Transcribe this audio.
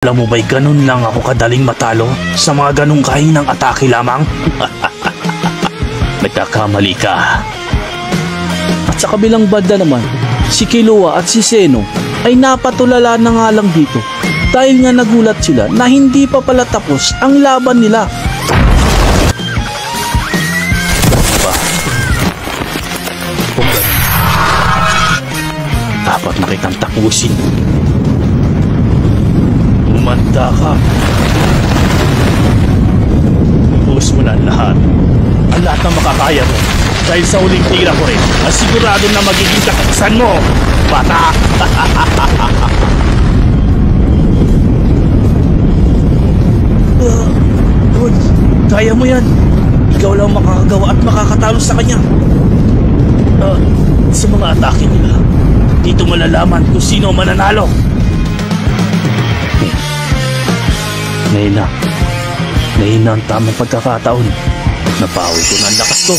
Alam mo ba'y ganun lang ako kadaling matalo sa mga ganung kahinang atake lamang? Nagkakamali ka. At sa kabilang banda naman, si Killua at si Zeno ay napatulala na nga lang dito dahil nga nagulat sila na hindi pa pala tapos ang laban nila. Dapat na kitang tapusin. Umanda ka. Buhos mo na ang lahat. Ang lahat na makakaya mo. Dahil sa uling tira ko rin, ang sigurado na magiging katapusan mo, bata! Kaya mo yan. Ikaw lang makakagawa at makakatalo sa kanya. Sa mga atake nila, dito malalaman kung sino mananalo. Ngayon na ang tamang pagkakataon. Napawi ko na ang lakas ko.